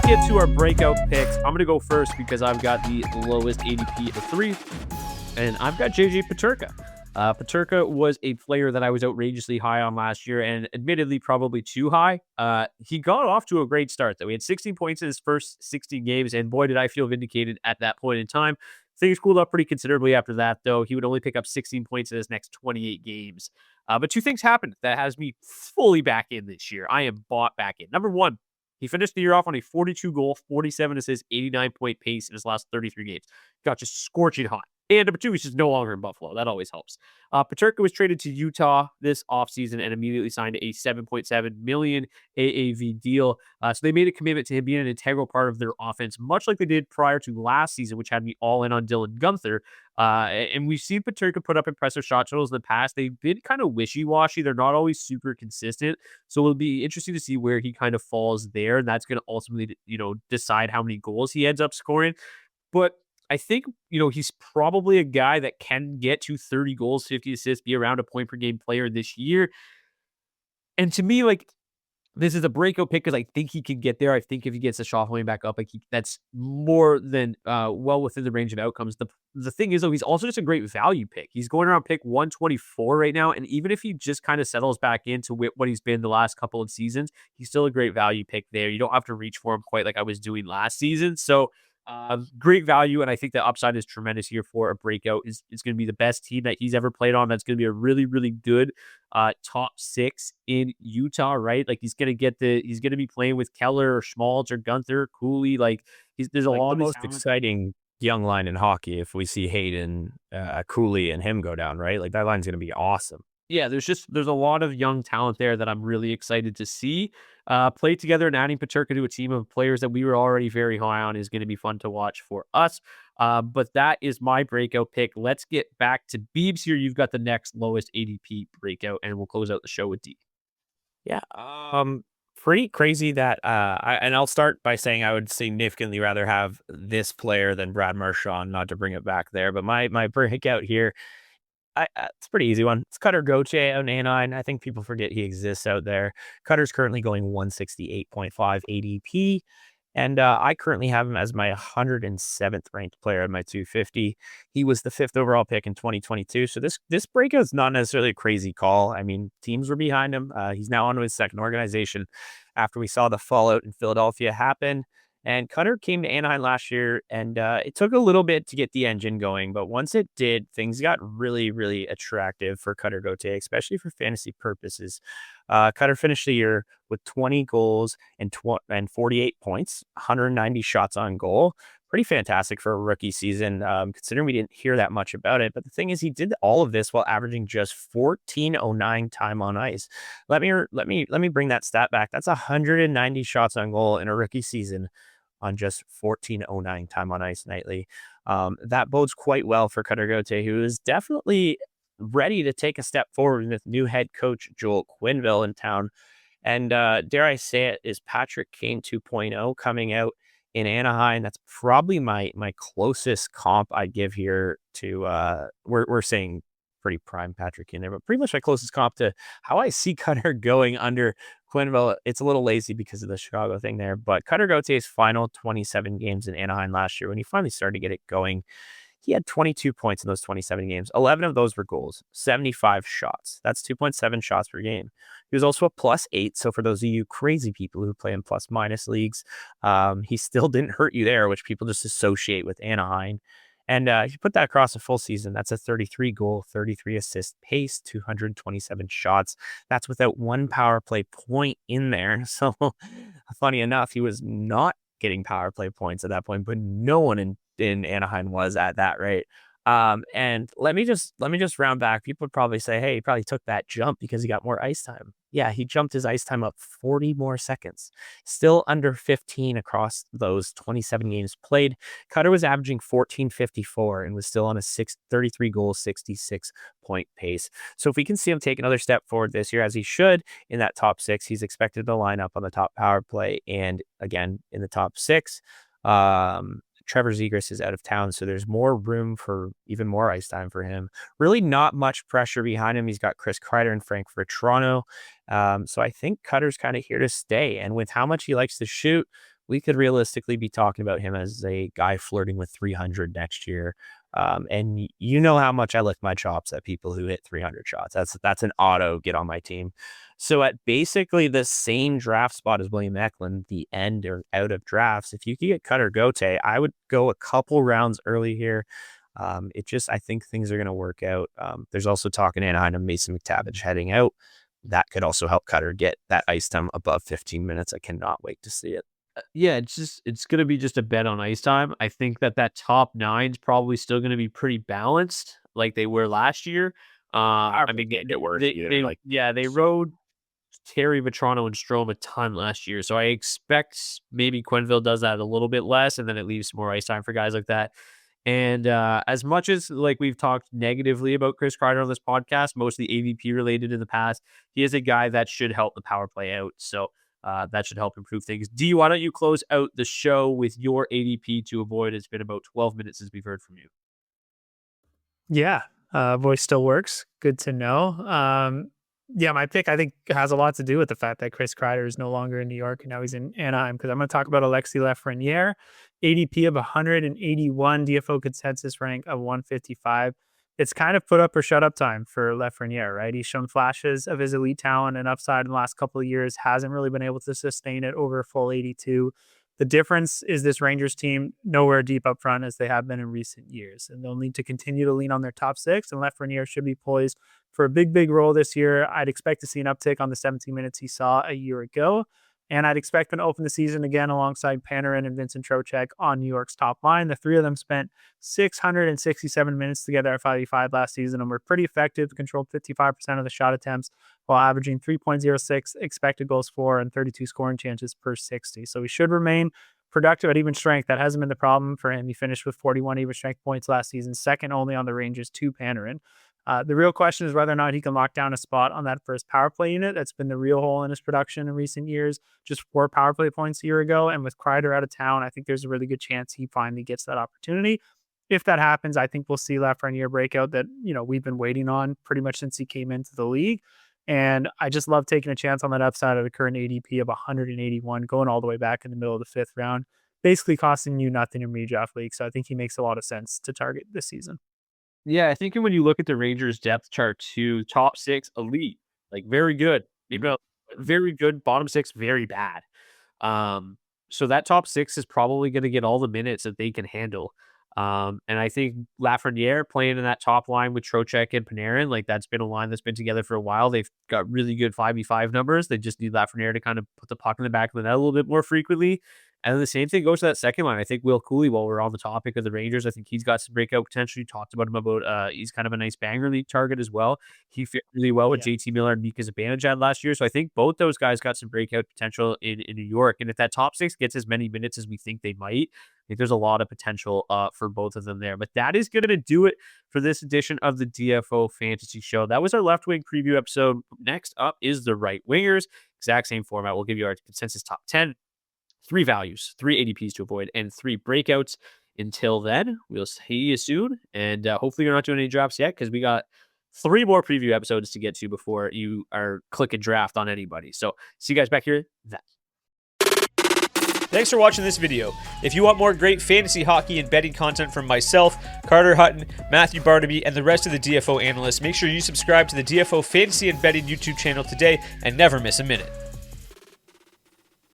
get to our breakout picks. I'm going to go first because I've got the lowest ADP of 3, and I've got JJ Peterka. Peterka was a player that I was outrageously high on last year, and admittedly probably too high. He got off to a great start, though. He had 16 points in his first 16 games, and boy, did I feel vindicated at that point in time. Things cooled up pretty considerably after that, though. He would only pick up 16 points in his next 28 games. But two things happened that has me fully back in this year. I am bought back in. Number one, he finished the year off on a 42-goal, 47 assists, 89-point pace in his last 33 games. Got just scorching hot. And number two, he's just no longer in Buffalo. That always helps. Peterka was traded to Utah this offseason and immediately signed a $7.7 million AAV deal. So they made a commitment to him being an integral part of their offense, much like they did prior to last season, which had me all in on Dylan Guenther. And we've seen Peterka put up impressive shot totals in the past. They've been kind of wishy-washy. They're not always super consistent. So it'll be interesting to see where he kind of falls there. And that's going to ultimately, decide how many goals he ends up scoring. But I think, he's probably a guy that can get to 30 goals, 50 assists, be around a point per game player this year. And to me, this is a breakout pick because I think he can get there. I think if he gets the shuffling back up, that's more than well within the range of outcomes. The thing is, though, he's also just a great value pick. He's going around pick 124 right now. And even if he just kind of settles back into what he's been the last couple of seasons, he's still a great value pick there. You don't have to reach for him quite like I was doing last season. So, great value, and I think the upside is tremendous here for a breakout. It's going to be the best team that he's ever played on. That's going to be a really, really good top 6 in Utah, right? He's going to be playing with Keller or Schmaltz or Guenther, Cooley. There's a lot the of most talent. exciting young line in hockey if we see Hayden, Cooley, and him go down, right? That line's going to be awesome. Yeah, there's a lot of young talent there that I'm really excited to see play together, and adding Peterka to a team of players that we were already very high on is going to be fun to watch for us. But that is my breakout pick. Let's get back to Beebs here. You've got the next lowest ADP breakout, and we'll close out the show with D. Yeah, pretty crazy that I'll start by saying I would significantly rather have this player than Brad Marchand, not to bring it back there. But my breakout here, it's a pretty easy one. It's Cutter Gauthier out in Anaheim. I think people forget he exists out there. Cutter's currently going 168.5 ADP. And I currently have him as my 107th ranked player at my 250. He was the 5th overall pick in 2022. So this breakout is not necessarily a crazy call. I mean, teams were behind him. He's now on to his second organization after we saw the fallout in Philadelphia happen. And Cutter came to Anaheim last year, and it took a little bit to get the engine going. But once it did, things got really, really attractive for Cutter Gauthier, especially for fantasy purposes. Cutter finished the year with 20 goals and 48 points, 190 shots on goal. Pretty fantastic for a rookie season, considering we didn't hear that much about it. But the thing is, he did all of this while averaging just 14.09 time on ice. Let me bring that stat back. That's 190 shots on goal in a rookie season on just 14.09 time on ice nightly. That bodes quite well for Cutter Gauthier, who is definitely ready to take a step forward with new head coach Joel Quenneville in town. And dare I say it, is Patrick Kane 2.0 coming out in Anaheim. That's probably my closest comp I'd give here to we're saying pretty prime Patrick in there, but pretty much my closest comp to how I see Cutter going under Quenneville. It's a little lazy because of the Chicago thing there, but Cutter Gauthier's final 27 games in Anaheim last year, when he finally started to get it going, he had 22 points in those 27 games. 11 of those were goals, 75 shots. That's 2.7 shots per game. He was also a +8. So for those of you crazy people who play in plus-minus leagues, he still didn't hurt you there, which people just associate with Anaheim. And if you put that across a full season, that's a 33 goal, 33 assist pace, 227 shots. That's without one power play point in there. So funny enough, he was not getting power play points at that point, but no one in Anaheim was at that rate. And let me just round back. People would probably say, hey, he probably took that jump because he got more ice time. Yeah, he jumped his ice time up 40 more seconds. Still under 15 across those 27 games played. Cutter was averaging 14.54 and was still on a 33 goal, 66 point pace. So if we can see him take another step forward this year, as he should, in that top 6, he's expected to line up on the top power play and again in the top 6. Trevor Zegras is out of town, so there's more room for even more ice time for him. Really not much pressure behind him. He's got Chris Kreider in Frankfurt, Toronto. So I think Cutter's kind of here to stay. And with how much he likes to shoot, we could realistically be talking about him as a guy flirting with 300 next year. And you know how much I lick my chops at people who hit 300 shots. That's an auto get on my team. So at basically the same draft spot as William Eklund, the end or out of drafts, if you could get Cutter Gauthier, I would go a couple rounds early here. I think things are going to work out. There's also talk in Anaheim of Mason McTavish heading out. That could also help Cutter get that ice time above 15 minutes. I cannot wait to see it. Yeah, it's going to be just a bet on ice time. I think that top nine is probably still going to be pretty balanced like they were last year. I mean, get worse. They rode Terry, Vetrano, and Strome a ton last year. So I expect maybe Quenneville does that a little bit less, and then it leaves more ice time for guys like that. And as much as like we've talked negatively about Chris Kreider on this podcast, mostly AVP related in the past, he is a guy that should help the power play out. So that should help improve things. D, why don't you close out the show with your ADP to avoid? It's been about 12 minutes since we've heard from you. Yeah, voice still works. Good to know. Yeah, my pick, I think, has a lot to do with the fact that Chris Kreider is no longer in New York and now he's in Anaheim, because I'm going to talk about Alexis Lafreniere, ADP of 181, DFO consensus rank of 155. It's kind of put up or shut up time for Lafreniere, right? He's shown flashes of his elite talent and upside in the last couple of years, hasn't really been able to sustain it over a full 82. The difference is this Rangers team nowhere deep up front as they have been in recent years, and they'll need to continue to lean on their top six, and Lafreniere should be poised for a big role this year. I'd expect to see an uptick on the 17 minutes he saw a year ago, and I'd expect him to open the season again alongside Panarin and Vincent Trocheck on New York's top line. The three of them spent 667 minutes together at 5v5 last season and were pretty effective, controlled 55% of the shot attempts while averaging 3.06 expected goals for and 32 scoring chances per 60. So he should remain productive at even strength. That hasn't been the problem for him. He finished with 41 even strength points last season, second only on the Rangers to Panarin. The real question is whether or not he can lock down a spot on that first power play unit. That's been the real hole in his production in recent years. Just 4 power play points a year ago. And with Kreider out of town, I think there's a really good chance he finally gets that opportunity. If that happens, I think we'll see Lafreniere breakout that, we've been waiting on pretty much since he came into the league. And I just love taking a chance on that upside of the current ADP of 181, going all the way back in the middle of the 5th round, basically costing you nothing in redraft league. So I think he makes a lot of sense to target this season. Yeah, I think when you look at the Rangers depth chart too, top 6 elite, like very good, very good. Bottom 6 very bad. So that top 6 is probably going to get all the minutes that they can handle. And I think Lafreniere playing in that top line with Trocheck and Panarin, like that's been a line that's been together for a while. They've got really good 5v5 numbers. They just need Lafreniere to kind of put the puck in the back of the net a little bit more frequently. And then the same thing goes to that second line. I think Will Cooley, while we're on the topic of the Rangers, I think he's got some breakout potential. You talked about him he's kind of a nice banger league target as well. He fit really well with JT Miller and Mika Zibanejad last year. So I think both those guys got some breakout potential in New York. And if that top 6 gets as many minutes as we think they might, I think there's a lot of potential for both of them there. But that is going to do it for this edition of the DFO Fantasy Show. That was our left wing preview episode. Next up is the right wingers. Exact same format. We'll give you our consensus top 10. 3 values, 3 ADPs to avoid, and 3 breakouts. Until then, we'll see you soon. And hopefully you're not doing any drops yet, because we got 3 more preview episodes to get to before you are clicking draft on anybody. So see you guys back here then. Thanks for watching this video. If you want more great fantasy hockey and betting content from myself, Carter Hutton, Matthew Barnaby, and the rest of the DFO analysts, make sure you subscribe to the DFO Fantasy and Betting YouTube channel today and never miss a minute.